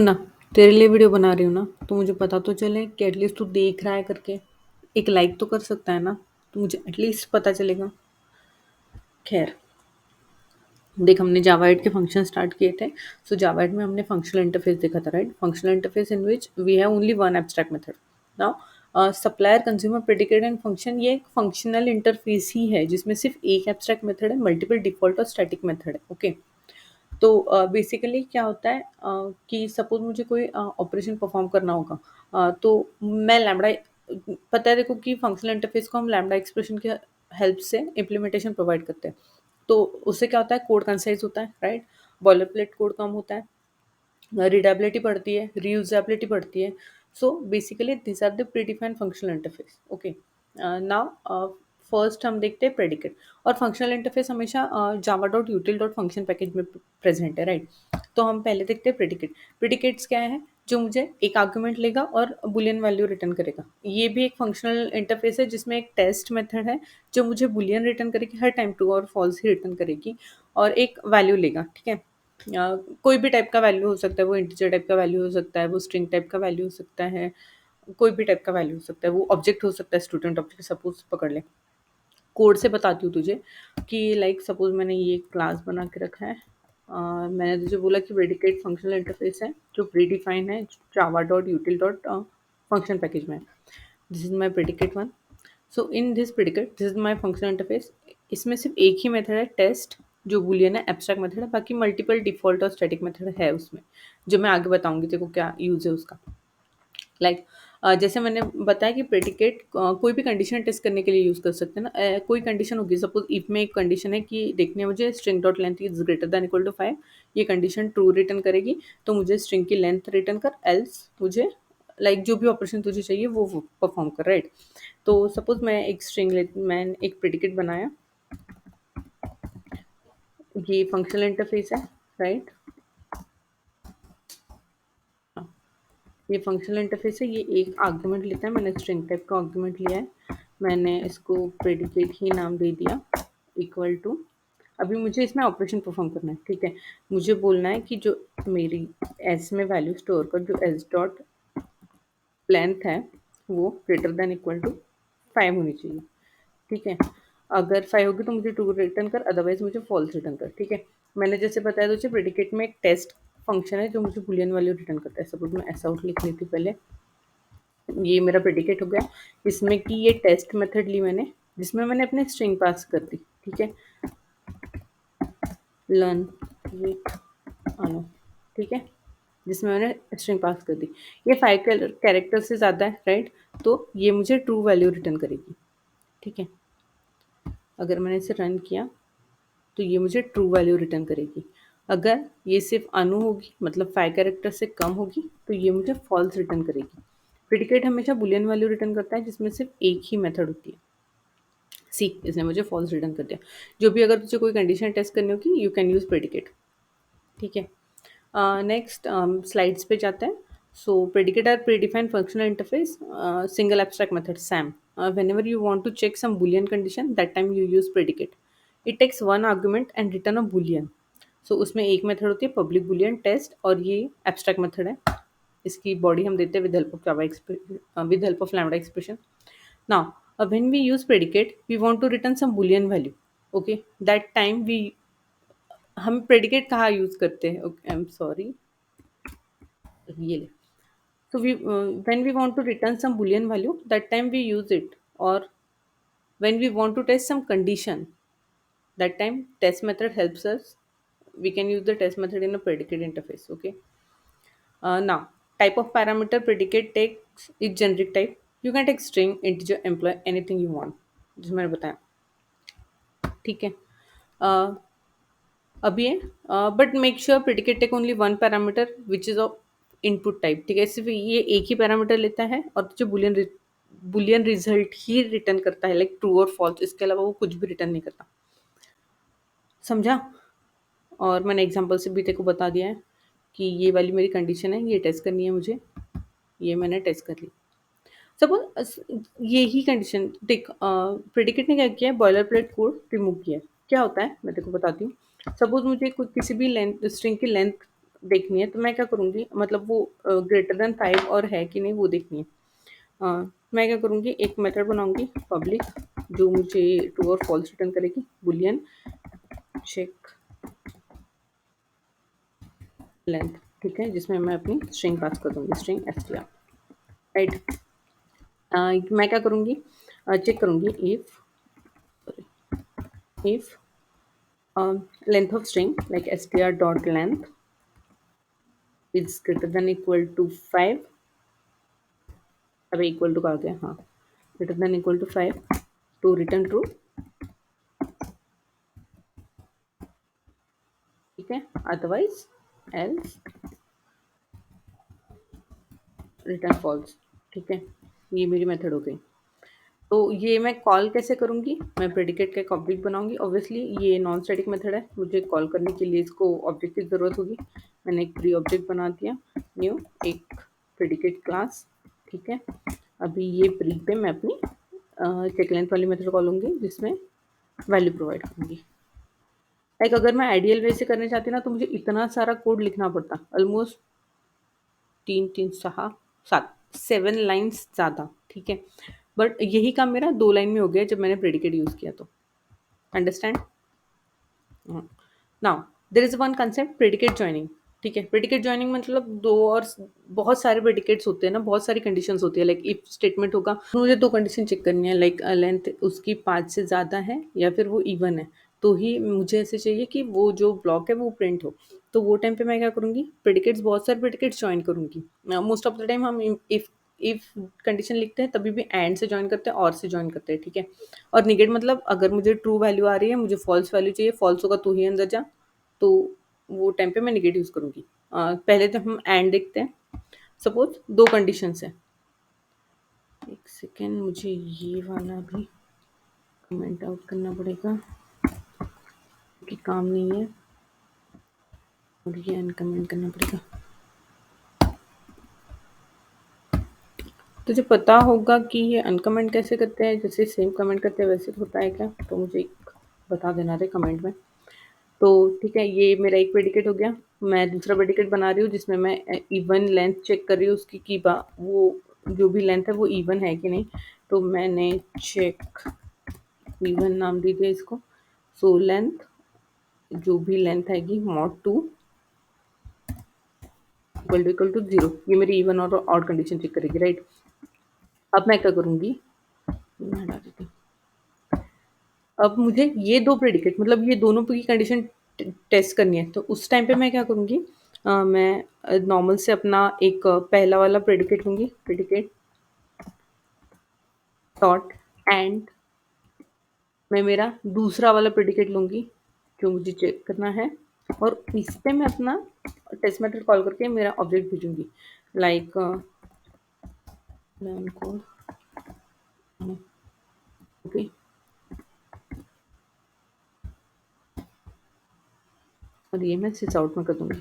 ना, तेरे लिए वीडियो बना रही हूँ ना, तो मुझे पता तो चले कि एटलीस्ट तू देख रहा है करके। एक लाइक तो कर सकता है ना, तो मुझे एटलीस्ट पता चलेगा। खैर, देख हमने जावा 8 के फंक्शन स्टार्ट किए थे। सो जावा 8 में हमने फंक्शनल इंटरफेस देखा था, right? Functional interface in which we have only one abstract method. Now supplier consumer predicate and function, ये एक फंक्शनल इंटरफेस ही है जिसमें सिर्फ एक एब्स्ट्रैक्ट मेथड है, मल्टीपल डिफॉल्ट और स्टैटिक मेथड है। ओके, तो बेसिकली क्या होता है कि सपोज मुझे कोई ऑपरेशन परफॉर्म करना होगा, तो मैं लैम्बडा, पता है देखो कि फंक्शनल इंटरफेस को हम लैम्बडा एक्सप्रेशन के हेल्प से इम्प्लीमेंटेशन प्रोवाइड करते हैं। तो उससे क्या होता है, कोड कंसाइज होता है, राइट? बॉलर प्लेट कोड कम होता है, रीडेबिलिटी बढ़ती है, रीयूजेबिलिटी बढ़ती है। So basically this are the predefined functional interface. Okay, now first हम देखते हैं प्रेडिकेट। और फंक्शनल इंटरफेस हमेशा Java dot util dot function package में प्रेजेंट है, राइट? तो हम पहले देखते हैं प्रेडिकेट। प्रेडिकेट्स क्या है? जो मुझे एक आर्गुमेंट लेगा और बुलियन वैल्यू रिटर्न करेगा। ये भी एक फंक्शनल इंटरफेस है जिसमें एक टेस्ट मेथड है जो मुझे बुलियन रिटर्न करेगी, हर टाइम ट्रू और फॉल्स ही रिटर्न करेगी, और एक वैल्यू लेगा, ठीक है? कोई भी टाइप का वैल्यू हो सकता है, वो इंटीजर टाइप का वैल्यू हो सकता है, वो स्ट्रिंग टाइप का वैल्यू हो सकता है, कोई भी टाइप का वैल्यू हो सकता है, वो ऑब्जेक्ट हो सकता है, स्टूडेंट ऑब्जेक्ट सपोज पकड़ ले। कोड से बताती हूँ तुझे कि लाइक सपोज मैंने ये क्लास बना के रखा है। मैंने तुझे बोला कि प्रेडिकेट फंक्शनल इंटरफेस है जो प्रीडिफाइन है Java dot util dot function package में। This is my predicate one. So in this predicate this is my functional interface. इसमें सिर्फ एक ही मेथड है, टेस्ट, जो बूलियन है, एब्स्ट्रैक्ट मेथड है। बाकी मल्टीपल डिफॉल्ट और स्टैटिक मेथड है उसमें, जो मैं आगे बताऊंगी तेरे को क्या यूज है उसका। लाइक जैसे मैंने बताया कि प्रेडिकेट कोई भी कंडीशन टेस्ट करने के लिए यूज़ कर सकते हैं ना। कोई कंडीशन होगी, सपोज इफ में एक कंडीशन है कि देखनी है मुझे string dot length is greater than equal to 5, ये कंडीशन ट्रू रिटर्न करेगी, तो मुझे स्ट्रिंग की लेंथ रिटर्न कर, एल्स मुझे लाइक जो भी ऑपरेशन तुझे चाहिए वो परफॉर्म कर, राइट? तो सपोज मैं एक मैं एक प्रेडिकेट बनाया, ये फंक्शनल इंटरफेस है, राइट? ये फंक्शनल इंटरफेस है, ये एक आर्गुमेंट लेता है, मैंने स्ट्रिंग टाइप का आर्गुमेंट लिया है, मैंने इसको प्रेडिकेट ही नाम दे दिया, इक्वल टू। अभी मुझे इसमें ऑपरेशन परफॉर्म करना है, ठीक है? मुझे बोलना है कि जो मेरी एस में वैल्यू स्टोर कर, जो एस डॉट लेंथ है वो ग्रेटर देन इक्वल टू 5 होनी चाहिए, ठीक है? अगर 5 होगी तो मुझे ट्रू रिटर्न कर, अदरवाइज मुझे फॉल्स रिटर्न कर, ठीक है? मैंने जैसे बताया तुझे प्रेडिकेट में एक टेस्ट फंक्शन है जो मुझे बुलियन वैल्यू रिटर्न करता है। सपोज मैं ऐसा आउट लिख लेती हूँ पहले, ये मेरा प्रेडिकेट हो गया। इसमें कि ये टेस्ट मेथड ली मैंने, जिसमें मैंने अपने स्ट्रिंग पास कर दी, ठीक है? लर्न विथ अनु, ठीक है? जिसमें मैंने स्ट्रिंग पास कर दी। ये 5 कैरेक्टर से ज़्यादा है, राइट? तो ये मुझे ट्रू वैल्यू रिटर्न करेगी, ठीक है? अगर मैंने इसे रन किया तो ये मुझे ट्रू वैल्यू रिटर्न करेगी। अगर ये सिर्फ अनु होगी, मतलब 5 कैरेक्टर से कम होगी, तो ये मुझे फॉल्स रिटर्न करेगी। प्रेडिकेट हमेशा बुलियन वैल्यू रिटर्न करता है जिसमें सिर्फ एक ही मेथड होती है। सी, इसने मुझे फॉल्स रिटर्न कर दिया। जो भी अगर तुझे कोई कंडीशन टेस्ट करनी होगी, यू कैन यूज प्रेडिकेट, ठीक है? नेक्स्ट स्लाइड्स पे जाते हैं। So predicate are predefined functional interface single abstract method SAM. Whenever you want to check some boolean condition, that time you use predicate. It takes one argument and return a boolean. So उसमें एक method होती है public Boolean test, और ये abstract method है। इसकी body हम देते हैं with help of Java, with help of lambda expression. Now when we use predicate, we want to return some boolean value. Okay, that time we, हम predicate कहाँ use करते हैं? आई एम सॉरी, ये ले। So we when we want to return some boolean value, that time we use it. Or when we want to test some condition, that time test method helps us. We can use the test method in a predicate interface. Okay. Now type of parameter predicate takes is generic type. You can take string, integer, employee, anything you want, जिसमें मैंने बताया, ठीक है? uh, अभी है, but make sure predicate take only one parameter which is of input type, ठीक है? सिर्फ ये एक ही पैरामीटर लेता है और जो बुलियन रिजल्ट ही रिटर्न करता है, लाइक ट्रू और फॉल्स। इसके अलावा वो कुछ भी रिटर्न नहीं करता, समझा? और मैंने एग्जांपल से भी तेको बता दिया है कि ये वाली मेरी कंडीशन है, ये टेस्ट करनी है मुझे, ये मैंने टेस्ट कर ली। सपोज यही कंडीशन देख, प्रेडिकेट ने क्या किया है, बॉयलर प्लेट कोड रिमूव किया है। क्या होता है मैं तेको बताती हूँ। सपोज मुझे किसी भी लेंथ स्ट्रिंग की लेंथ देखनी है, तो मैं क्या करूँगी, मतलब वो ग्रेटर देन 5 और है कि नहीं वो देखनी है। मैं क्या करूँगी, एक मेथड बनाऊँगी पब्लिक, जो मुझे ट्रू और फॉल्स रिटर्न करेगी, बूलियन चेक लेंथ, ठीक है, जिसमें मैं अपनी स्ट्रिंग पास कर दूँगी, स्ट्रिंग str, राइट। मैं क्या करूँगी, चेक करूँगी if length of string like str dot length is greater than equal to 5, अब इक्वल टू का आ गया, हाँ, greater than equal to 5 to return true, ठीक है, अदरवाइज एल्स रिटर्न फॉल्स, ठीक है। ये मेरी मेथड हो गई। तो ये मैं कॉल कैसे करूँगी, मैं प्रेडिकेट का एक ऑब्जेक्ट बनाऊँगी, ऑब्वियसली ये नॉन स्टैटिक मेथड है, मुझे कॉल करने के लिए इसको ऑब्जेक्ट की ज़रूरत होगी। मैंने एक प्री ऑब्जेक्ट बना दिया, न्यू एक प्रेडिकेट क्लास, ठीक है। अभी ये प्री पे मैं अपनी चेक लेंथ वाली मेथड कॉल लूँगी, जिसमें वैल्यू प्रोवाइड करूँगी। लाइक अगर मैं आइडियल वे से करना चाहती ना, तो मुझे इतना सारा कोड लिखना पड़ता, ऑलमोस्ट 3 3 6 7 7 लाइन्स ज़्यादा, ठीक है। बट यही काम मेरा 2 लाइन में हो गया जब मैंने प्रेडिकेट यूज़ किया तो। Understand? Now there is one concept, predicate joining, ठीक है। प्रेडिकेट जॉइनिंग मतलब 2 और बहुत सारे प्रेडिकेट्स होते हैं ना, बहुत सारी कंडीशंस होती है। लाइक इफ स्टेटमेंट होगा, मुझे 2 कंडीशन चेक करनी है, लाइक लेंथ उसकी 5 से ज़्यादा है या फिर वो इवन है, तो ही मुझे ऐसे चाहिए कि वो जो ब्लॉक है वो प्रिंट हो। तो वो टाइम पे मैं क्या करूँगी, प्रेडिकेट्स, बहुत सारे प्रेडिकेट्स जॉइन करूँगी। मोस्ट ऑफ द टाइम हम इफ कंडीशन लिखते हैं तभी भी एंड से जॉइन करते हैं, और से जॉइन करते हैं, ठीक है। और निगेट मतलब अगर मुझे ट्रू वैल्यू आ रही है, मुझे फॉल्स वैल्यू चाहिए, फॉल्स होगा तो ही अंदर जा, तो वो टाइम पे मैं नेगेट यूज़ करूँगी। पहले तो हम एंड देखते हैं। सपोज 2 कंडीशंस हैं, एक सेकेंड, मुझे ये वाला भी कमेंट आउट करना पड़ेगा कि काम नहीं है, और ये अनकमेंट करना पड़ेगा। तुझे पता होगा कि ये अनकमेंट कैसे करते हैं, जैसे सेम कमेंट करते हैं वैसे होता है क्या? तो मुझे एक बता देना रे कमेंट में। तो ठीक है, ये मेरा एक प्रेडिकेट हो गया। मैं दूसरा प्रेडिकेट बना रही हूँ, जिसमें मैं इवन लेंथ चेक कर रही हूँ उसकी, कि वो जो भी लेंथ है वो इवन है कि नहीं। तो मैंने चेक इवन नाम दी दिया इसको। सो लेंथ, जो भी लेंथ आएगी, मॉड 2 इक्वल टू 0, ये मेरी इवन और ऑड कंडीशन चेक करेगी, राइट। अब मैं क्या करूँगी, मैं हटा देती हूँ। अब मुझे ये 2 प्रेडिकेट, मतलब ये दोनों की कंडीशन टेस्ट करनी है, तो उस टाइम पे मैं क्या करूँगी, मैं नॉर्मल से अपना एक पहला वाला प्रेडिकेट लूँगी, प्रेडिकेट डॉट एंड मैं मेरा दूसरा वाला प्रेडिकेट लूँगी जो मुझे चेक करना है, और इस पे मैं अपना टेस्ट मेथड कॉल करके मेरा ऑब्जेक्ट भेजूँगी, लाइक ओके। और ये मैं सिस आउट में कर दूँगी।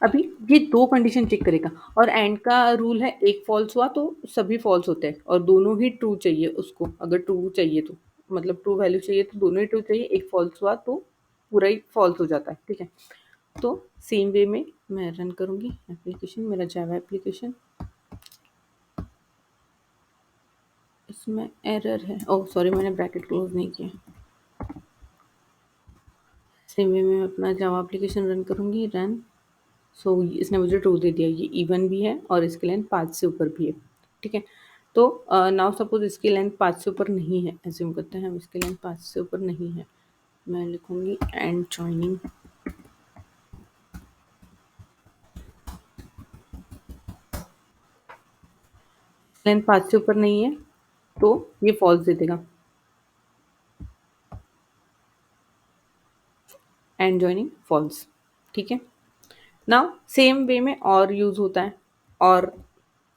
अभी ये 2 कंडीशन चेक करेगा, और एंड का रूल है, एक फॉल्स हुआ तो सभी फॉल्स होते हैं, और दोनों ही ट्रू चाहिए उसको, अगर ट्रू चाहिए तो, मतलब ट्रू वैल्यू चाहिए तो दोनों ही ट्रू चाहिए, एक फॉल्स हुआ तो पूरा ही फॉल्स हो जाता है, ठीक है। तो सेम वे में मैं रन करूँगी एप्लीकेशन, मेरा जावा एप्लीकेशन, इसमें एरर है, ओह सॉरी, मैंने ब्रैकेट क्लोज नहीं किया। सेम वे में अपना जावा एप्लीकेशन रन करूँगी, रन। सो इसने मुझे ट्रू दे दिया, ये इवन भी है और इसकी लेंथ 5 से ऊपर भी है, ठीक है। तो नाउ सपोज इसकी लेंथ 5 से ऊपर नहीं है, एज्यूम करते हैं हम इसकी लेंथ 5 से ऊपर नहीं है, मैं लिखूँगी एंड जॉइनिंग, लेंथ 5 से ऊपर नहीं है तो ये फॉल्स दे देगा, एंड जॉइनिंग फॉल्स, ठीक है। नाउ सेम वे में और यूज़ होता है, और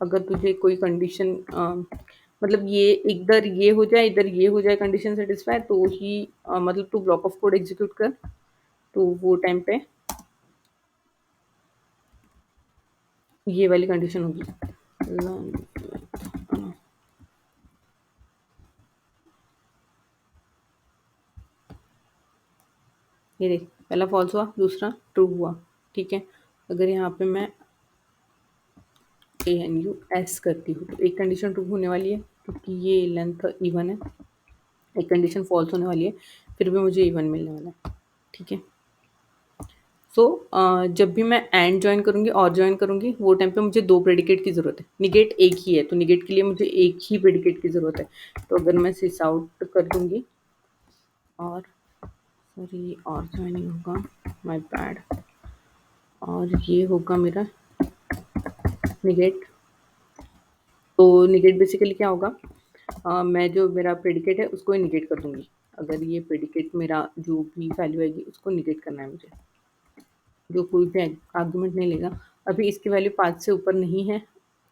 अगर तुझे कोई कंडीशन मतलब ये इधर ये हो जाए, इधर ये हो जाए, कंडीशन सेटिस्फाई, तो ही मतलब तू ब्लॉक ऑफ कोड एग्जीक्यूट कर, तो वो टाइम पे ये वाली कंडीशन होगी, ये देख, पहला फॉल्स हुआ, दूसरा ट्रू हुआ। ठीक है, अगर यहाँ पे मैं ANUS करती हूँ तो एक कंडीशन ट्रू होने वाली है क्योंकि ये लेंथ इवन है, एक कंडीशन फॉल्स होने वाली है, फिर भी मुझे इवन मिलने वाला है। ठीक है, सो जब भी मैं एंड जॉइन करूँगी और जॉइन करूँगी वो टाइम पे मुझे दो प्रेडिकेट की ज़रूरत है। निगेट एक ही है तो निगेट के लिए मुझे एक ही प्रेडिकेट की ज़रूरत है। तो अगर मैं सिस आउट कर दूँगी और सॉरी और जॉइनिंग होगा, माय बैड, और ये होगा मेरा निगेट। तो निगेट बेसिकली क्या होगा, मैं जो मेरा प्रेडिकेट है उसको ही निगेट कर दूँगी। अगर ये प्रेडिकेट मेरा जो भी वैल्यू आएगी उसको निगेट करना है मुझे, जो कोई भी आर्गुमेंट नहीं लेगा। अभी इसकी वैल्यू 5 से ऊपर नहीं है,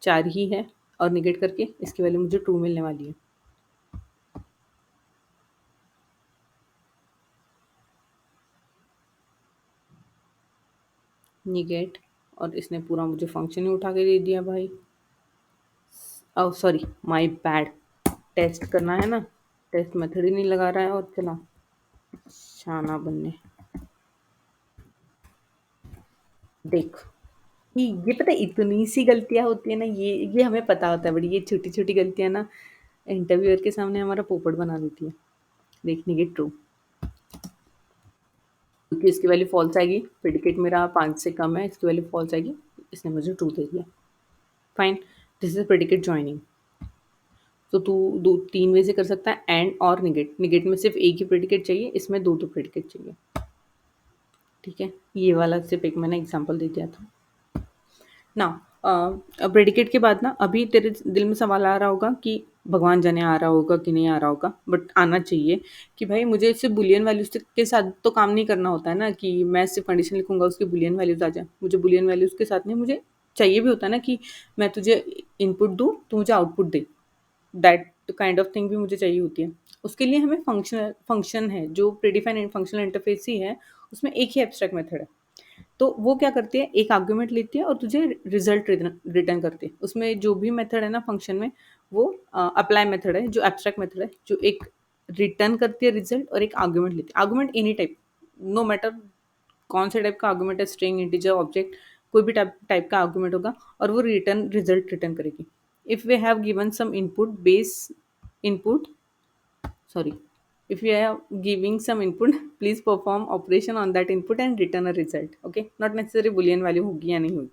4 ही है, और निगेट करके इसकी वैल्यू मुझे ट्रू मिलने वाली है। निगेट, और इसने पूरा मुझे फंक्शन ही उठा के दे दिया भाई। Oh sorry, my bad, test करना है ना, टेस्ट मेथड ही नहीं लगा रहा है और चला शाना बनने। देख, ये पता है इतनी सी गलतियां होती है ना, ये हमें पता होता है, बट ये छोटी छोटी गलतियां ना इंटरव्यूअर के सामने हमारा पोपट बना देती है। देखने की ट्रू, क्योंकि इसकी वैल्यू फॉल्स आएगी, प्रेडिकेट मेरा 5 से कम है, इसकी वैल्यू फॉल्स आएगी, इसने मुझे ट्रू दे दिया। Fine, this is predicate joining. तो तू दो तीन वे से कर सकता है, एंड और निगेट। निगेट में सिर्फ एक ही प्रेडिकेट चाहिए, इसमें दो दो प्रेडिकेट चाहिए। ठीक है, ये वाला सिर्फ एक मैंने एग्जांपल दे दिया था ना। प्रेडिकेट के बाद ना अभी तेरे दिल में सवाल आ रहा होगा कि भगवान जाने आ रहा होगा कि नहीं आ रहा होगा, बट आना चाहिए कि भाई मुझे सिर्फ बुलियन वैल्यूज के साथ तो काम नहीं करना होता है ना, कि मैं सिर्फ कंडीशन लिखूंगा उसकी बुलियन वैल्यूज आ जाए। मुझे बुलियन वैल्यूज के साथ नहीं, मुझे चाहिए भी होता है ना कि मैं तुझे इनपुट दूँ तो मुझे output they, that kind of thing भी मुझे चाहिए होती है। उसके लिए हमें फंक्शन है जो प्रीडिफाइंड फंक्शनल इंटरफेस ही है, उसमें एक ही एब्स्ट्रैक्ट मेथड है। तो वो क्या करती है, एक आर्गुमेंट लेती है और तुझे रिजल्ट रिटर्न करती है। उसमें जो भी मेथड है ना फंक्शन में, वो अप्लाई मेथड है जो एब्स्ट्रैक्ट मेथड है, जो एक रिटर्न करती है रिजल्ट और एक आर्गुमेंट लेती है। Argument any type, no matter कौन से टाइप का आर्गुमेंट है, स्ट्रिंग, इंटीजर, ऑब्जेक्ट, कोई भी टाइप टाइप का आर्गुमेंट होगा और वो रिटर्न रिजल्ट रिटर्न करेगी। If we have given some input base input sorry, if you are giving some input, please perform operation on that input and return a result. Okay, not necessarily boolean value होगी या नहीं होगी।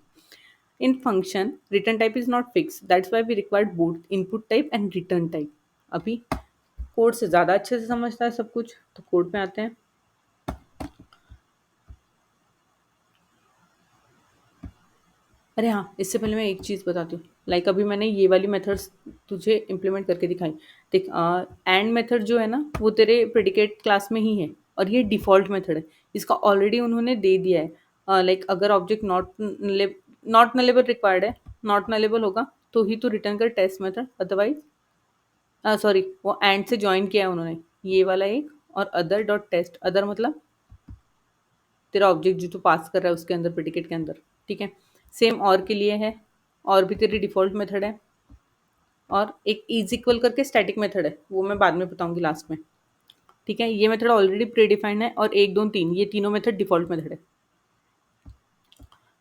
In function return type is not fixed, that's why we required both input type and return type। अभी code से ज़्यादा अच्छे से समझता है सब कुछ, तो कोड पे आते हैं। अरे हाँ, इससे पहले मैं एक चीज़ बताती हूँ। लाइक अभी मैंने ये वाली मेथड्स तुझे इम्प्लीमेंट करके दिखाई। देख, एंड मेथड जो है ना वो तेरे प्रेडिकेट क्लास में ही है और ये डिफ़ॉल्ट मेथड है। इसका ऑलरेडी उन्होंने दे दिया है। लाइक अगर ऑब्जेक्ट नॉट नलेबल रिक्वायर्ड है, नॉट नलेबल होगा तो ही तू रिटर्न कर टेस्ट मेथड, अदरवाइज सॉरी, वो एंड से जॉइन किया है उन्होंने, ये वाला एक, और अदर डॉट टेस्ट। अदर मतलब तेरा ऑब्जेक्ट जो तू पास कर रहा है उसके अंदर, प्रेडिकेट के अंदर। ठीक है, सेम और के लिए है, और भी तेरी डिफ़ॉल्ट मेथड है, और एक इज इक्वल करके स्टैटिक मेथड है, वो मैं बाद में बताऊंगी लास्ट में। ठीक है, ये मेथड ऑलरेडी प्रीडिफाइंड है, और एक दो तीन ये तीनों मेथड डिफ़ॉल्ट मेथड है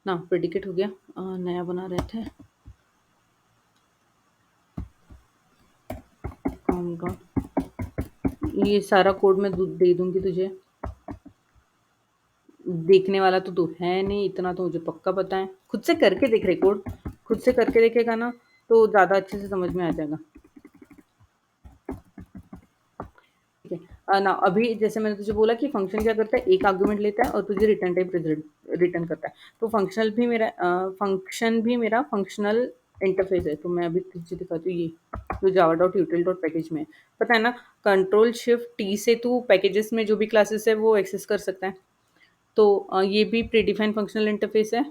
ना। प्रेडिकेट हो गया, नया बना रहे थे ये सारा कोड मैं दे दूंगी तुझे, देखने वाला तो तू है नहीं, इतना तो मुझे पक्का पता है। खुद से करके देख रहे कोड, खुद से करके देखेगा ना तो ज़्यादा अच्छे से समझ में आ जाएगा। ठीक है ना, अभी जैसे मैंने तुझे बोला कि फंक्शन क्या करता है, एक आर्गुमेंट लेता है और तुझे रिटर्न टाइप रिजल्ट रिटर्न करता है। तो फंक्शन भी मेरा फंक्शनल इंटरफेस है। तो मैं अभी तुझे दिखाती हूँ, ये जो जावा डॉट यूटिल डॉट पैकेज में है, पता है ना, कंट्रोल शिफ्ट टी से तू पैकेजेस में जो भी क्लासेस है वो एक्सेस कर सकता है। तो ये भी प्रीडिफाइंड फंक्शनल इंटरफेस है।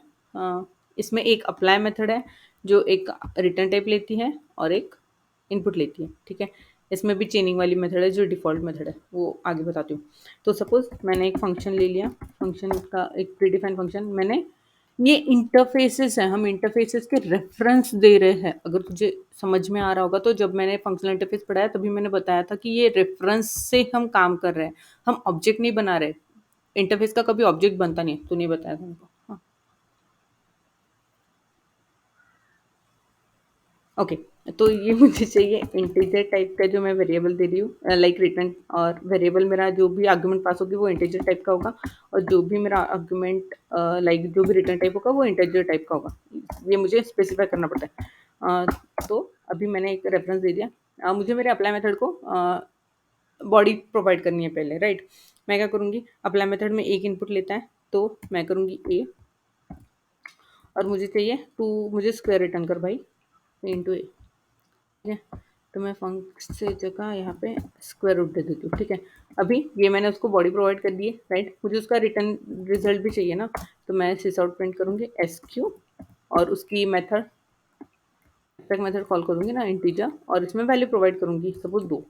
इसमें एक अप्लाई मेथड है जो एक रिटर्न टाइप लेती है और एक इनपुट लेती है। ठीक है, इसमें भी चेनिंग वाली मेथड है जो डिफ़ॉल्ट मेथड है, वो आगे बताती हूँ। तो सपोज़ मैंने एक फंक्शन ले लिया, फंक्शन का एक प्रीडिफाइंड फंक्शन मैंने, ये इंटरफेसेस है, हम इंटरफेसेस के रेफरेंस दे रहे हैं। अगर तुझे समझ में आ रहा होगा तो जब मैंने फंक्शनल इंटरफेस पढ़ाया तभी मैंने बताया था कि ये रेफरेंस से हम काम कर रहे हैं, हम ऑब्जेक्ट नहीं बना रहे। इंटरफेस का कभी ऑब्जेक्ट बनता नहीं है, तूने बताया था हमको। हाँ, ओके। तो ये मुझे चाहिए इंटीजर टाइप का जो मैं वेरिएबल दे रही हूँ, लाइक रिटर्न, और वेरिएबल मेरा जो भी आर्गुमेंट पास होगी वो इंटीजर टाइप का होगा, और जो भी मेरा आर्गुमेंट लाइक जो भी रिटर्न टाइप होगा वो इंटीजर टाइप का होगा। ये मुझे स्पेसिफाई करना पड़ता है। तो अभी मैंने एक रेफरेंस दे दिया। मुझे मेरे अप्लाई मेथड को बॉडी प्रोवाइड करनी है पहले, राइट। मैं क्या करूँगी, अप्लाई मेथड में एक इनपुट लेता है, तो मैं करूँगी ए, और मुझे चाहिए टू, मुझे स्क्वायर रिटर्न कर भाई, इंटू ए। ठीक है, तो मैं फंक्शन से जगह यहाँ पे स्क्वायर रूट दे देती हूँ। ठीक है, अभी ये मैंने उसको बॉडी प्रोवाइड कर दी है, राइट। मुझे उसका रिटर्न रिजल्ट भी चाहिए ना, तो मैं सिस आउट प्रिंट करूँगी एस क्यू, और उसकी मेथड तक मेथड कॉल करूँगी ना इंटीजर, और इसमें वैल्यू प्रोवाइड करूँगी सपोज दो।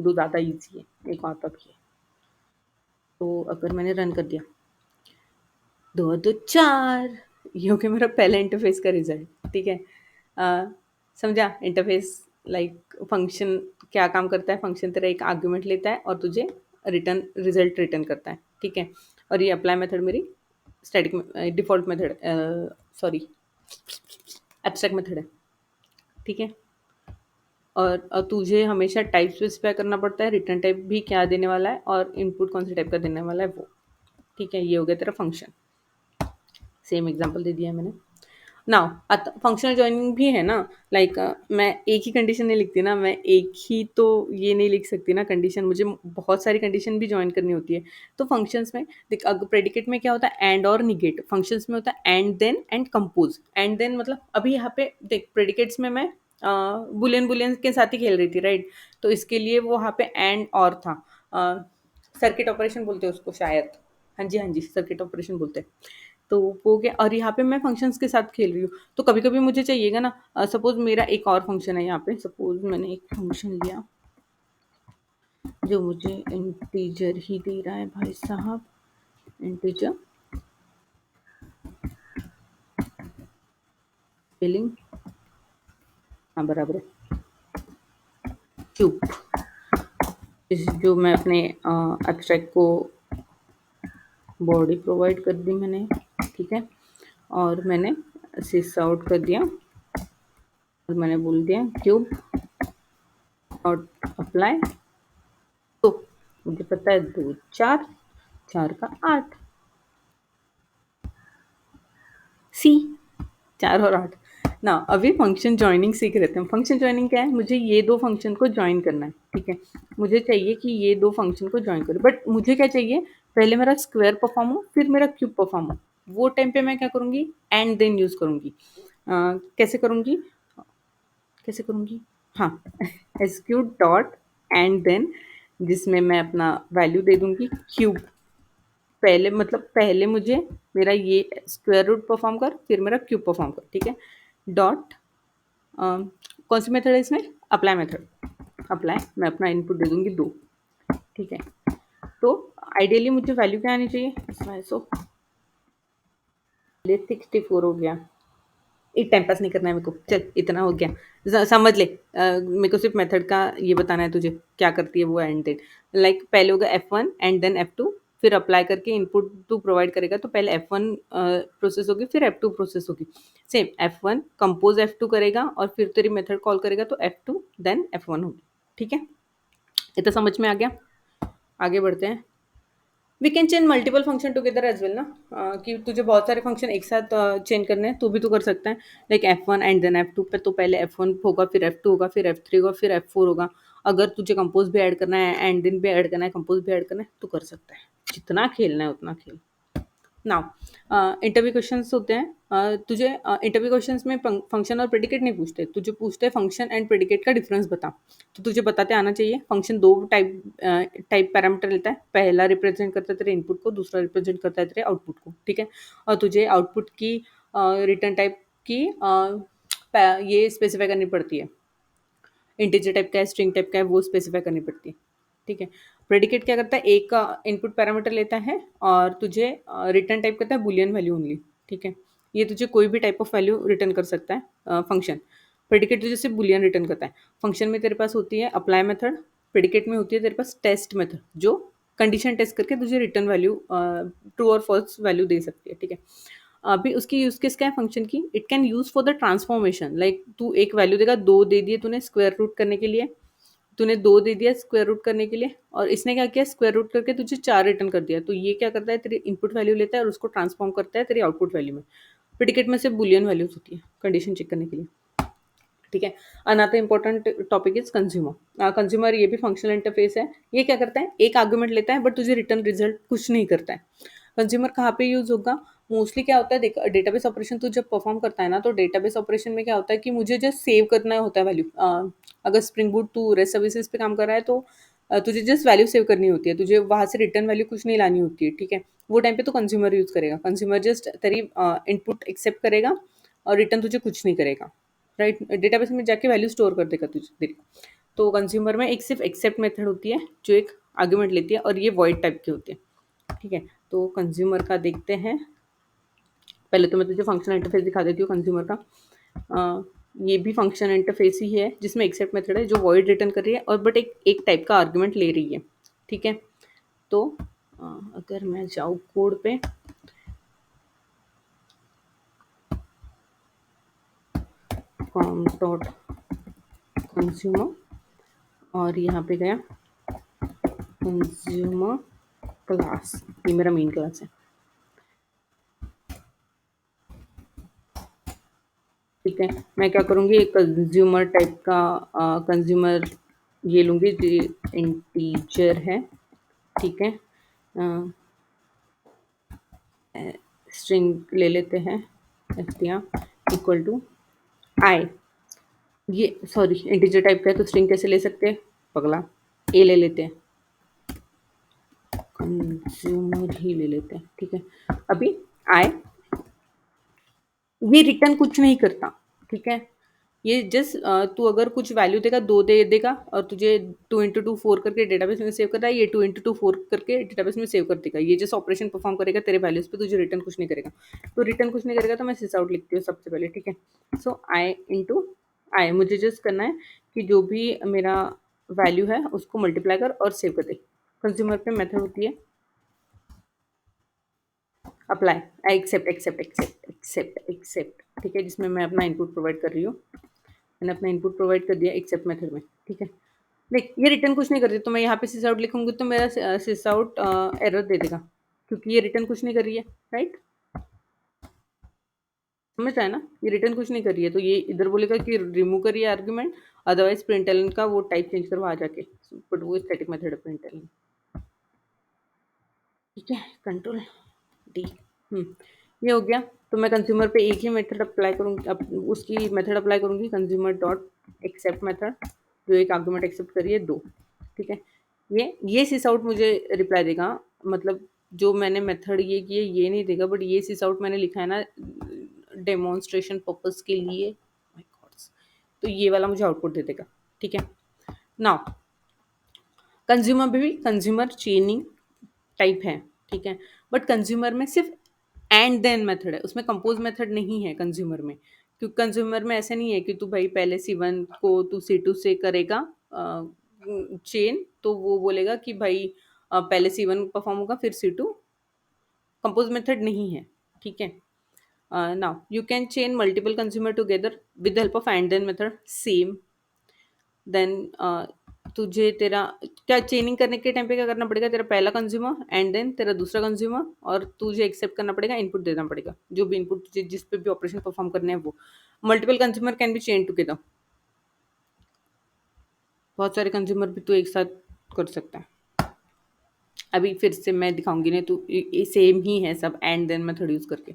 दो ज़्यादा ईजी है, एक आता भी है। तो अगर मैंने रन कर दिया, दो दो चार, ये हो गया मेरा पहला इंटरफेस का रिजल्ट। ठीक है, अ, समझा इंटरफेस, लाइक फंक्शन क्या काम करता है। फंक्शन तेरा एक आर्ग्यूमेंट लेता है और तुझे रिटर्न रिजल्ट रिटर्न करता है। ठीक है, और ये अप्लाई मेथड मेरी static default method, sorry abstract method है। ठीक है, और तुझे हमेशा टाइप स्पेसिफाई करना पड़ता है, रिटर्न टाइप भी क्या देने वाला है और इनपुट कौन से टाइप का देने वाला है वो। ठीक है, ये हो गया तेरा फंक्शन। सेम एग्जांपल दे दिया है मैंने। नाउ फंक्शनल जॉइनिंग भी है ना, लाइक मैं एक ही कंडीशन नहीं लिखती ना, मैं एक ही तो ये नहीं लिख सकती ना कंडीशन, मुझे बहुत सारी कंडीशन भी जॉइन करनी होती है। तो फंक्शंस में देख, प्रेडिकेट में क्या होता है, एंड और निगेट। फंक्शंस में होता है and then and compose. And then मतलब अभी यहाँ पे देख, प्रेडिकेट्स में मैं बुलियन बुलियन के साथ ही खेल रही थी, राइट। तो इसके लिए वो वहाँ पे एंड और था, सर्किट ऑपरेशन बोलते हैं उसको शायद। हाँ जी, हाँ जी, सर्किट ऑपरेशन बोलते हैं। तो वो क्या, और यहाँ पे मैं फंक्शंस के साथ खेल रही हूँ, तो कभी कभी मुझे चाहिएगा ना, सपोज मेरा एक और फंक्शन है यहाँ पे, सपोज मैंने एक फंक्शन लिया जो मुझे इंटीजर ही दे रहा है भाई साहब, इंटीजर स्पेलिंग, हाँ बराबर है, क्यूब। जो मैं अपने एब्स्ट्रैक्ट को बॉडी प्रोवाइड कर दी मैंने। ठीक है, और मैंने सिस आउट कर दिया, और मैंने बोल दिया क्यूब और अप्लाई। तो मुझे पता है दो चार, चार का आठ, सी, चार और आठ। ना अभी फंक्शन जॉइनिंग सीख रहे थे हम। फंक्शन जॉइनिंग क्या है, मुझे ये दो फंक्शन को जॉइन करना है। ठीक है, मुझे चाहिए कि ये दो फंक्शन को जॉइन करो, बट मुझे क्या चाहिए, पहले मेरा स्क्वायर परफॉर्म हो फिर मेरा क्यूब परफॉर्म हो। वो टाइम पे मैं क्या करूँगी, एंड देन यूज़ करूँगी। कैसे करूँगी, कैसे करूँगी, हाँ S Q dot and then, जिसमें मैं अपना वैल्यू दे दूँगी क्यूब। पहले मतलब पहले मुझे मेरा ये स्क्वायर रूट परफॉर्म कर, फिर मेरा क्यूब परफॉर्म कर। ठीक है, डॉट कौन सी मेथड है इसमें, अप्लाई मेथड। अप्लाई, मैं अपना इनपुट दे दूंगी दो। ठीक है, तो आइडियली मुझे वैल्यू क्या आनी चाहिए इसमें, सो 64 हो गया। एक टाइम पास नहीं करना है मेरे को, चल इतना हो गया, समझ ले। मेरे को सिर्फ मेथड का ये बताना है तुझे क्या करती है वो, एंड देन लाइक पहले होगा F1 एंड देन F2, फिर अप्लाई करके इनपुट तू प्रोवाइड करेगा, तो पहले F1 प्रोसेस होगी, फिर F2 प्रोसेस होगी। सेम F1 कंपोज F2 करेगा, और फिर तेरी मेथड कॉल करेगा, तो F2 देन F1 होगी। ठीक है, ये तो समझ में आ गया। आगे बढ़ते हैं। We can change multiple function together as well ना, कि तुझे बहुत सारे फंक्शन एक साथ चेंज करने हैं, तो भी तू कर सकता है। Like F1 and then F2 पे, तो पहले F1 होगा, फिर F2 होगा, फिर F3 होगा, फिर F4 होगा। अगर तुझे कंपोज भी ऐड करना है, एंड देन भी ऐड करना है, कंपोज भी ऐड करना है, तो कर सकता है। जितना खेलना है उतना खेल। नाउ इंटरव्यू क्वेश्चंस होते हैं, तुझे इंटरव्यू क्वेश्चंस में फंक्शन और प्रेडिकेट नहीं पूछते, तुझे पूछते हैं फंक्शन एंड प्रेडिकेट का डिफरेंस बता। तो तुझे बताते आना चाहिए, फंक्शन दो टाइप पैरामीटर लेता है, पहला रिप्रेजेंट करता है तेरे इनपुट को, दूसरा रिप्रेजेंट करता है तेरे आउटपुट को। ठीक है, और तुझे आउटपुट की रिटर्न टाइप की ये स्पेसिफाई करनी पड़ती है, इंटीजर टाइप का है, स्ट्रिंग टाइप का है, वो स्पेसिफाई करनी पड़ती है। ठीक है, प्रेडिकेट क्या करता है, एक का इनपुट पैरामीटर लेता है और तुझे रिटर्न टाइप करता है बुलियन वैल्यू ओनली। ठीक है, ये तुझे कोई भी टाइप ऑफ वैल्यू रिटर्न कर सकता है फंक्शन। प्रेडिकेट तुझे सिर्फ बुलियन रिटर्न करता है। फंक्शन में तेरे पास होती है अप्लाई मेथड, प्रेडिकेट में होती है तेरे पास टेस्ट मेथड, जो कंडीशन टेस्ट करके तुझे रिटर्न वैल्यू ट्रू और फॉल्स वैल्यू दे सकती है, ठीक है। अभी उसकी यूज केस क्या है फंक्शन की, it can use for the transformation, like तू एक वैल्यू देगा, दो दे दिए तूने स्क्वायर रूट करने के लिए, तूने दो दे दिया स्क्वायर रूट करने के लिए, और इसने क्या किया स्क्वायर रूट करके तुझे चार रिटर्न कर दिया, तो ये क्या करता है तेरी इनपुट वैल्यू लेता है और उसको ट्रांसफॉर्म करता है तेरी आउटपुट वैल्यू में। प्रेडिकेट में से बुलियन वैल्यूज होती है कंडीशन चेक करने के लिए, ठीक है। Another important topic is consumer. Consumer ये भी फंक्शनल इंटरफेस है। ये क्या करता है, एक आर्गुमेंट लेता है बट तुझे रिटर्न रिजल्ट कुछ नहीं करता है। कंज्यूमर कहाँ पे यूज होगा, मोस्टली क्या होता है देख, डेटाबेस ऑपरेशन तू जब परफॉर्म करता है ना, तो डेटाबेस ऑपरेशन में क्या होता है कि मुझे जस्ट सेव करना होता है वैल्यू। अगर स्प्रिंग बूट तू रेस्ट सर्विसेज पे काम कर रहा है तो तुझे जस्ट वैल्यू सेव करनी होती है, तुझे वहां से रिटर्न वैल्यू कुछ नहीं लानी होती है, ठीक है। वो टाइम पे तो कंज्यूमर यूज करेगा, कंज्यूमर जस्ट तेरी इनपुट एक्सेप्ट करेगा और रिटर्न तुझे कुछ नहीं करेगा, राइट। डेटाबेस में जाके वैल्यू स्टोर कर देगा तुझे तेरी। तो कंज्यूमर में एक सिर्फ एक्सेप्ट मेथड होती है जो एक आर्गुमेंट लेती है, और ये वॉइड टाइप की होती है, ठीक है। तो कंज्यूमर का देखते हैं। पहले तो मैं तुझे फंक्शनल इंटरफेस दिखा देती हूँ कंज्यूमर का। ये भी फंक्शनल इंटरफेस ही है जिसमें एक्सेप्ट मेथड है जो वॉइड रिटर्न कर रही है, और बट एक टाइप का आर्गुमेंट ले रही है, ठीक है। तो अगर मैं जाऊँ कोड पे, कॉम डॉट कंज्यूमर, और यहाँ पे गया कंज्यूमर क्लास, ये मेरा मेन क्लास है, ठीक है। मैं क्या करूँगी, एक कंज्यूमर टाइप का कंज्यूमर ये लूँगी जो इंटीजर है, ठीक है। स्ट्रिंग ले लेते हैं, इक्वल टू आई, ये सॉरी इंटीजर टाइप का है तो स्ट्रिंग कैसे ले सकते हैं पगला, ए ले लेते हैं, कंज्यूमर ही ले लेते हैं, ठीक है। अभी आई ये रिटर्न कुछ नहीं करता, ठीक है। ये जस्ट तू अगर कुछ वैल्यू देगा, दो दे देगा, और तुझे 2 into 2 4 करके डेटाबेस में सेव करता है, ये 2 into 2 4 करके डेटाबेस में सेव कर देगा, ये जस्ट ऑपरेशन परफॉर्म करेगा तेरे वैल्यूज पे, तुझे रिटर्न कुछ नहीं करेगा। तो रिटर्न कुछ नहीं करेगा तो मैं सिस आउट लिखती हूँ सबसे पहले, ठीक है। सो आई इंटू आई, मुझे जस्ट करना है कि जो भी मेरा वैल्यू है उसको मल्टीप्लाई कर और सेव कर दे। कंज्यूमर पे मेथड होती है apply, I accept accept accept accept accept, ठीक है, जिसमें मैं अपना इनपुट प्रोवाइड कर रही हूँ। मैंने अपना इनपुट प्रोवाइड कर दिया एक्सेप्ट मेथड में, ठीक है। देख ये रिटर्न कुछ नहीं करती, तो मैं यहाँ पे सिस आउट लिखूंगी तो मेरा सिस आउट एरर दे देगा, क्योंकि ये रिटर्न कुछ नहीं कर रही है, राइट। समझ रहा है ना, ये रिटर्न कुछ नहीं कर रही है, तो ये इधर बोलेगा कि रिमूव करिए आर्ग्यूमेंट, अदरवाइज प्रिंटलन का वो टाइप चेंज करवा आ जाके, बट वो स्टैटिक मेथड है प्रिंटलन, ठीक है। कंट्रोल डी, ये हो गया। तो मैं कंज्यूमर पे एक ही मेथड अप्लाई करूँगी, उसकी मेथड अप्लाई करूँगी, कंज्यूमर डॉट एक्सेप्ट मेथड, जो एक आर्गूमेंट एक्सेप्ट करिए दो, ठीक है। ये सिस आउट मुझे रिप्लाई देगा, मतलब जो मैंने मेथड ये किए ये नहीं देगा, बट ये सिस आउट मैंने लिखा है ना डेमोन्स्ट्रेशन पर्पस के लिए, माय गॉड, तो ये वाला मुझे आउटपुट दे देगा, ठीक है। नाउ कंज्यूमर भी कंज्यूमर चेनिंग टाइप है, ठीक है, बट कंज्यूमर में सिर्फ एंड देन मेथड है, उसमें कंपोज मेथड नहीं है कंज्यूमर में, क्योंकि कंज्यूमर में ऐसा नहीं है कि तू भाई पहले C1 को तू C2 से करेगा चेन, तो वो बोलेगा कि भाई पहले C1 परफॉर्म होगा फिर C2, कंपोज मेथड नहीं है, ठीक है। Now you can chain multiple consumer together with the help of and then method, same. Then तुझे तेरा क्या चेनिंग करने के टाइम पे क्या करना पड़ेगा, तेरा पहला कंज्यूमर एंड देन तेरा दूसरा कंज्यूमर, और तुझे एक्सेप्ट करना पड़ेगा, इनपुट देना पड़ेगा, जो भी इनपुट तुझे जिस पे भी ऑपरेशन परफॉर्म करने हैं वो। Multiple consumer can be chain together, बहुत सारे कंज्यूमर भी तू एक साथ कर सकता है। अभी फिर से मैं दिखाऊंगी नहीं, तो सेम ही है सब एंड देन मेथड यूज करके।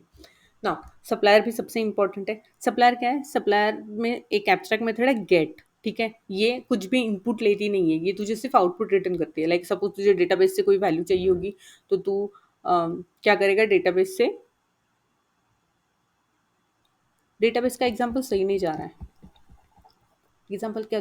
ना सप्लायर भी सबसे इंपॉर्टेंट है। सप्लायर क्या है, सप्लायर में एक एब्स्ट्रैक्ट मेथड है गेट, ठीक है। ये कुछ भी इनपुट लेती नहीं है, ये तुझे सिर्फ आउटपुट रिटर्न करती है। लाइक सपोज तुझे डेटाबेस से कोई वैल्यू चाहिए होगी, तो तू क्या करेगा, डेटाबेस का एग्जाम्पल सही नहीं जा रहा है, एग्जाम्पल क्या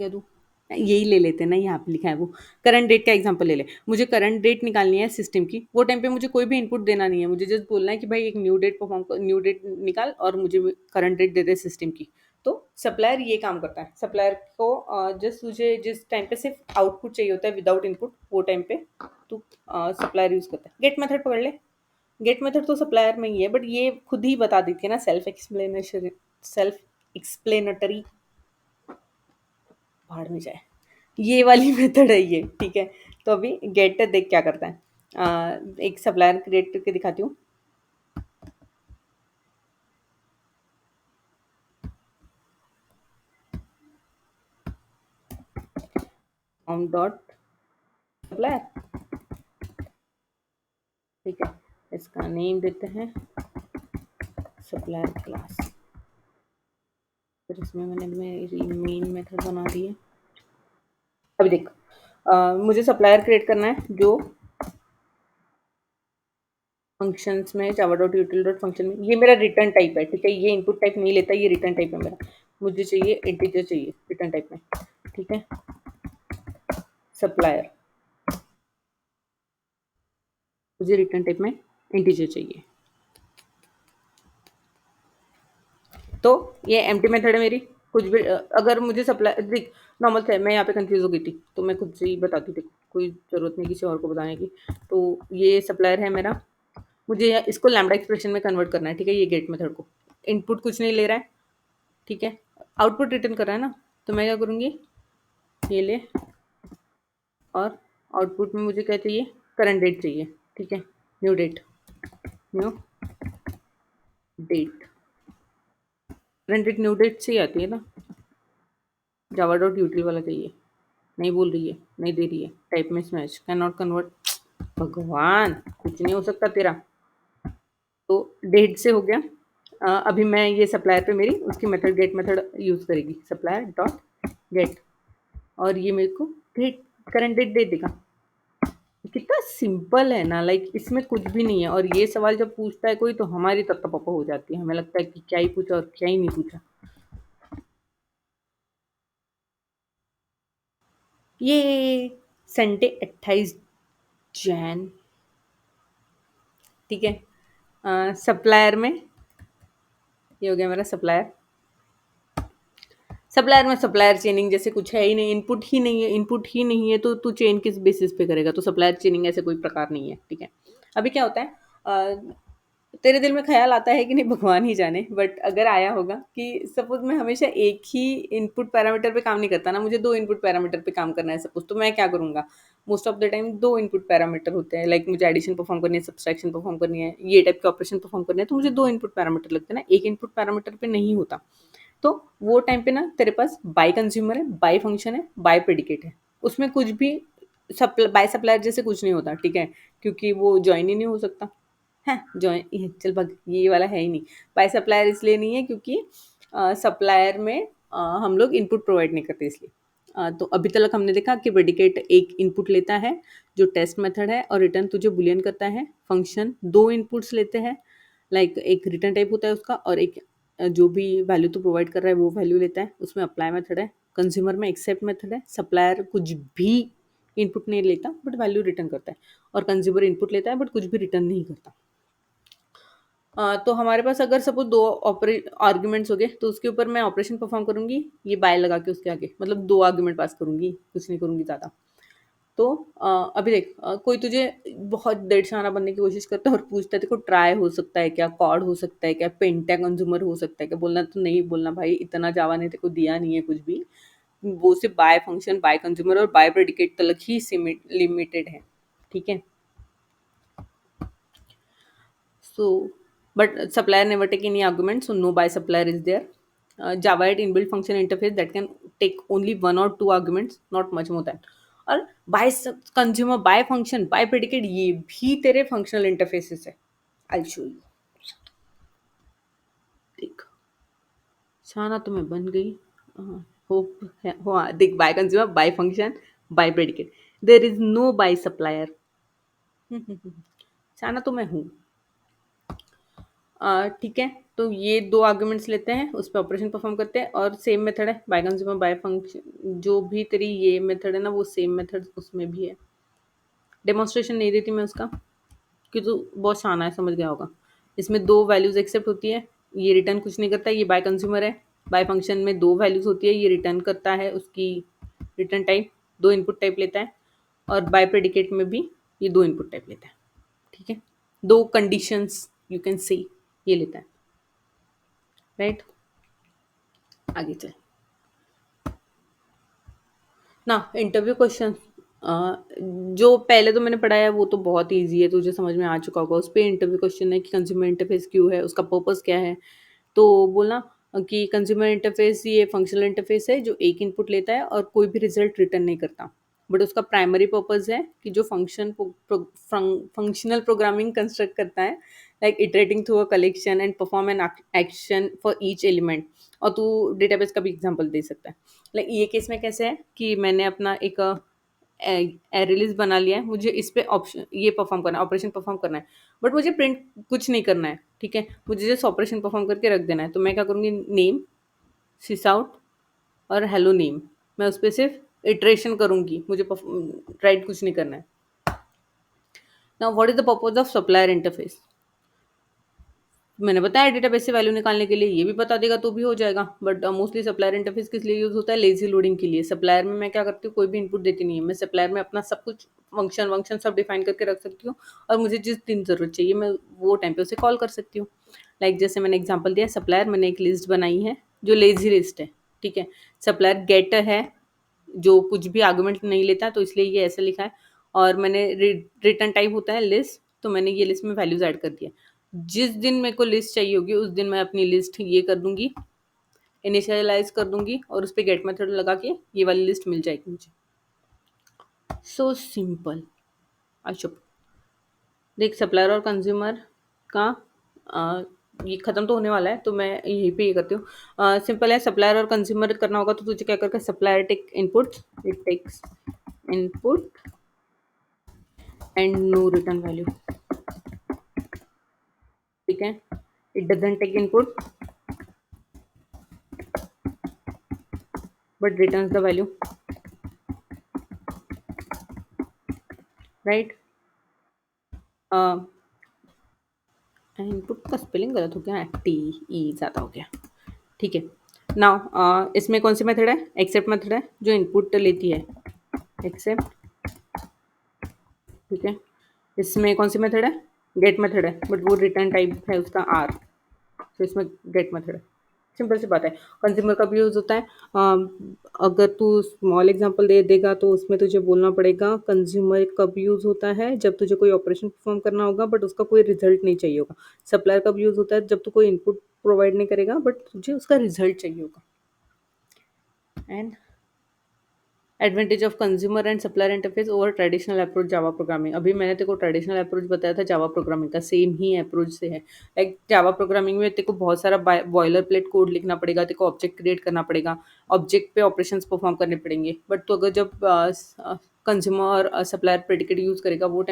दूँ, यही ले लेते हैं ना, यहाँ पे लिखा है वो करंट डेट का एग्जांपल ले ले। मुझे करंट डेट निकालनी है सिस्टम की, वो टाइम पे मुझे कोई भी इनपुट देना नहीं है, मुझे जस्ट बोलना है कि भाई एक न्यू डेट निकाल और मुझे करंट डेट दे दे सिस्टम की, तो सप्लायर ये काम करता है, सप्लायर को जस्ट तुझे जिस टाइम पे सिर्फ आउटपुट चाहिए होता है विदाउट इनपुट, वो टाइम पे तू सप्लायर यूज करता है। गेट मेथड पकड़ ले। गेट मेथड तो सप्लायर में ही है, बट ये खुद ही बता देती है ना, सेल्फ एक्सप्लेनेटरी, भाड़ में जाए, ये वाली मेथड है ये, ठीक है। तो अभी गेट देख क्या करता है। एक सप्लायर क्रिएट करके दिखाती हूँ। डॉट सप्लायर, ठीक है। इसका नेम देते हैं सप्लायर क्लास। फिर इसमें मैंने मेरी मेन मेथड बना दी है। अभी देख, मुझे सप्लायर क्रिएट करना है जो फंक्शंस में जावा डॉट यूटिल डॉट फंक्शन में, ये मेरा रिटर्न टाइप है, ठीक है। ये इनपुट टाइप नहीं लेता, ये रिटर्न टाइप है मेरा। मुझे चाहिए इंटीजर चाहिए रिटर्न टाइप में, ठीक है। सप्लायर, मुझे रिटर्न टाइप में इंटीजर चाहिए। तो ये एम्प्टी मेथड है मेरी। कुछ भी अगर मुझे सप्लाई देख, नॉर्मल से मैं यहाँ पे कंफ्यूज हो गई थी तो मैं खुद से ही बताती थी, कोई ज़रूरत नहीं किसी और को बताने की। तो ये सप्लायर है मेरा, मुझे इसको लैम्बडा एक्सप्रेशन में कन्वर्ट करना है, ठीक है। ये गेट मेथड को इनपुट कुछ नहीं ले रहा है, ठीक है, आउटपुट रिटर्न कर रहा है ना। तो मैं क्या करूँगी, ये ले, और आउटपुट में मुझे क्या चाहिए, करंट डेट चाहिए, ठीक है। New date, new date, current date new date से ही आती है ना। जावा डॉट यूटिल वाला चाहिए, नहीं बोल रही है, नहीं दे रही है। टाइप में स्मैश कैन नॉट कन्वर्ट, भगवान कुछ नहीं हो सकता तेरा। तो डेट से हो गया। अभी मैं ये सप्लायर पे मेरी उसकी मेथड गेट मेथड यूज़ करेगी, सप्लायर डॉट गेट, और ये मेरे को डेट करंट डेट दे देगा। कितना सिंपल है ना, लाइक इसमें कुछ भी नहीं है। और ये सवाल जब पूछता है कोई तो हमारी तत्ता पापा हो जाती है, हमें लगता है कि क्या ही पूछा और क्या ही नहीं पूछा। ये संडे 28 जैन, ठीक है। सप्लायर में ये हो गया मेरा सप्लायर। सप्लायर में सप्लायर चेनिंग जैसे कुछ है ही नहीं, इनपुट ही नहीं है, इनपुट ही नहीं है तो तू चेन किस बेसिस पे करेगा। तो सप्लायर चेनिंग ऐसे कोई प्रकार नहीं है, ठीक है। अभी क्या होता है, तेरे दिल में ख्याल आता है कि नहीं भगवान ही जाने, बट अगर आया होगा कि सपोज मैं हमेशा एक ही इनपुट पैरामीटर पे काम नहीं करता ना, मुझे दो इनपुट पैरामीटर पे काम करना है सपोज, तो मैं क्या करूँगा, मोस्ट ऑफ द टाइम दो इनपुट पैरामीटर होते हैं। लाइक मुझे एडिशन परफॉर्म करनी है, सब्सट्रैक्शन परफॉर्म करनी है, ये टाइप के ऑपरेशन परफॉर्म करने हैं, तो मुझे दो इनपुट पैरामीटर लगते हैं ना, एक इनपुट पैरामीटर पे नहीं होता। तो वो टाइम पे ना तेरे पास बाय कंज्यूमर है, बाय फंक्शन है, बाय प्रेडिकेट है, उसमें कुछ भी बाय सप्लायर जैसे कुछ नहीं होता, ठीक है, क्योंकि वो ज्वाइन ही नहीं हो सकता है। ज्वाइन ये चल भाग, ये वाला है ही नहीं। बाय सप्लायर इसलिए नहीं है क्योंकि सप्लायर में हम लोग इनपुट प्रोवाइड नहीं करते, इसलिए। तो अभी तक हमने देखा कि प्रेडिकेट एक इनपुट लेता है जो टेस्ट मेथड है, और रिटर्न तुझे बुलियन करता है। फंक्शन दो इनपुट्स लेते हैं, लाइक एक रिटर्न टाइप होता है उसका, और एक जो भी वैल्यू तो प्रोवाइड कर रहा है वो वैल्यू लेता है। उसमें अप्लाई मेथड है, कंज्यूमर में एक्सेप्ट मेथड है। सप्लायर कुछ भी इनपुट नहीं लेता बट वैल्यू रिटर्न करता है, और कंज्यूमर इनपुट लेता है बट कुछ भी रिटर्न नहीं करता। तो हमारे पास अगर सपोज दो आर्ग्यूमेंट्स हो गए तो उसके ऊपर मैं ऑपरेशन परफॉर्म करूंगी, ये बाय लगा के उसके आगे, मतलब दो आर्ग्यूमेंट पास करूंगी, कुछ नहीं करूंगी ज़्यादा। तो अभी देख, कोई तुझे बहुत देड़शाना बनने की कोशिश करता है और पूछता है देखो ट्राई हो सकता है क्या, कॉड हो सकता है क्या, पेंटा कंज्यूमर हो सकता है क्या, बोलना तो नहीं बोलना भाई, इतना जावा ने तेरे को दिया नहीं है कुछ भी। वो सिर्फ बाय फंक्शन, बाय कंज्यूमर और बाय प्रेडिकेट तक ही लिमिटेड है, ठीक है। So, but supplier never take any argument, so no by supplier is there. Java had inbuilt function interface that can take only one or two arguments, not much more than. और bi consumer, bi function, bi predicate, ये भी तेरे functional interfaces है। I show you, देख शाना तो मैं बन गई। होप हाँ देख, bi consumer, bi function, bi predicate, there is no bi supplier. शाना तो मैं हूँ। ठीक है, तो ये दो आर्ग्यूमेंट्स लेते हैं, उस पर ऑपरेशन परफॉर्म करते हैं, और सेम मेथड है बाय कंज्यूमर बाय फंक्शन, जो भी तेरी ये मेथड है ना वो सेम मेथड उसमें भी है। डेमोन्स्ट्रेशन नहीं देती मैं उसका, कि तो बहुत शाना है, समझ गया होगा। इसमें दो वैल्यूज एक्सेप्ट होती है, ये रिटर्न कुछ नहीं करता, ये बाय कंज्यूमर है, बाय फंक्शन में 2 वैल्यूज़ होती है, ये रिटर्न करता है उसकी रिटर्न टाइप, 2 इनपुट टाइप लेता है और बाय प्रेडिकेट में भी ये 2 इनपुट टाइप लेता है, ठीक है? 2 कंडीशंस यू कैन से ये लेता है, राइट? आगे चल ना इंटरव्यू क्वेश्चन। जो पहले तो मैंने पढ़ा है वो तो बहुत ईजी है, तुझे समझ में आ चुका होगा। उस पे इंटरव्यू क्वेश्चन है कि कंज्यूमर इंटरफेस क्यों है, उसका पर्पस क्या है। तो बोलना कि कंज्यूमर इंटरफेस ये फंक्शनल इंटरफेस है जो एक इनपुट लेता है और कोई भी रिजल्ट रिटर्न नहीं करता, बट उसका प्राइमरी पर्पस है कि जो फंक्शनल प्रोग्रामिंग कंस्ट्रक्ट करता है, like iterating through a collection and perform an action for each element. और तू डेटाबेस का भी एग्जांपल दे सकता है। लाइक ये केस में कैसे है कि मैंने अपना एक एरे लिस्ट बना लिया है, मुझे इस पे ऑप्शन ये परफॉर्म करना है, ऑपरेशन परफॉर्म करना है, बट मुझे प्रिंट कुछ नहीं करना है, ठीक है? मुझे जस्ट ऑपरेशन परफॉर्म करके रख देना है। तो मैं क्या करूँगी, नेम, सिस आउट और हेलो नेम, मैं उस पे सिर्फ इटरेशन करूँगी, मुझे राइट कुछ नहीं करना है। Now what is the purpose of supplier interface? मैंने बताया डेटाबेस से वैल्यू निकालने के लिए, ये भी बता देगा तो भी हो जाएगा, बट मोस्टली सप्लायर इंटरफेस किस लिए यूज़ होता है? लेज़ी लोडिंग के लिए। सप्लायर में मैं क्या करती हूँ, कोई भी इनपुट देती नहीं है, मैं सप्लायर में अपना सब कुछ फंक्शन वंक्शन सब डिफाइन करके रख सकती हूँ और मुझे जिस दिन ज़रूरत चाहिए मैं वो टाइम पे उसे कॉल कर सकती हूँ। लाइक जैसे मैंने एग्जाम्पल दिया, सप्लायर मैंने एक लिस्ट बनाई है जो लेज़ी लिस्ट है, ठीक है? सप्लायर गेटर है जो कुछ भी आर्गुमेंट नहीं लेता, तो इसलिए ये ऐसे लिखा है। और मैंने रिटर्न टाइप होता है लिस्ट, तो मैंने ये लिस्ट में वैल्यूज ऐड कर दिया। जिस दिन मेरे को लिस्ट चाहिए होगी उस दिन मैं अपनी लिस्ट ये कर दूंगी, इनिशियलाइज कर दूंगी और उस पर गेट मेथड लगा के ये वाली लिस्ट मिल जाएगी मुझे। So simple. अशुभ, देख सप्लायर और कंज्यूमर का ये खत्म तो होने वाला है, तो मैं यहीं पे ये करती हूँ। सिंपल है, सप्लायर और कंज्यूमर करना होगा तो तुझे क्या करके, supplier take input, it takes input and no return value, ठीक है? It doesn't take input but returns the value, right? Input का स्पेलिंग गलत हो गया, टी ई ज़्यादा हो गया, ठीक है? नाउ इसमें कौन सी मेथड है? एक्सेप्ट मेथड है जो इनपुट लेती है, एक्सेप्ट, ठीक है? इसमें कौन सी मेथड है? गेट मेथड है, बट वो रिटर्न टाइप है उसका आर, तो इसमें गेट मेथड है। सिंपल सी बात है। कंज्यूमर का भी यूज़ होता है। अगर तू स्मॉल एग्जांपल दे देगा तो उसमें तुझे बोलना पड़ेगा कंज्यूमर कब यूज़ होता है, जब तुझे कोई ऑपरेशन परफॉर्म करना होगा बट उसका कोई रिजल्ट नहीं चाहिए होगा। सप्लायर कब यूज़ होता है, जब तू कोई इनपुट प्रोवाइड नहीं करेगा बट तुझे उसका रिजल्ट चाहिए होगा। And advantage of consumer and supplier interface over traditional approach Java programming. अभी मैंने तेरे को ट्रेडिशनल अप्रोच बताया था, जावा प्रोग्रामिंग का सेम ही अप्रोच से है। लाइक जावा प्रोग्रामिंग में तेरे को बहुत सारा बॉयलर प्लेट कोड लिखना पड़ेगा, तेरे को ऑब्जेक्ट क्रिएट करना पड़ेगा, ऑब्जेक्ट पे ऑपरेशंस परफॉर्म करने पड़ेंगे। बट तो अगर जब कंज्यूमर और सप्लायर प्रेडिकेट यूज़ करेगा अ, वो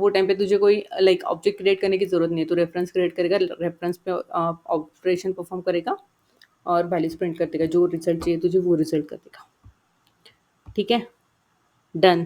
टाइम पे तुझे कोई लाइक ऑब्जेक्ट क्रिएट करने की ज़रूरत नहीं है। तो रेफरेंस क्रिएट करेगा, रेफरेंस पे ऑपरेशन परफॉर्म करेगा और वैल्यूज प्रिंट कर देगा, जो रिजल्ट चाहिए तुझे वो रिजल्ट कर देगा, ठीक है? डन।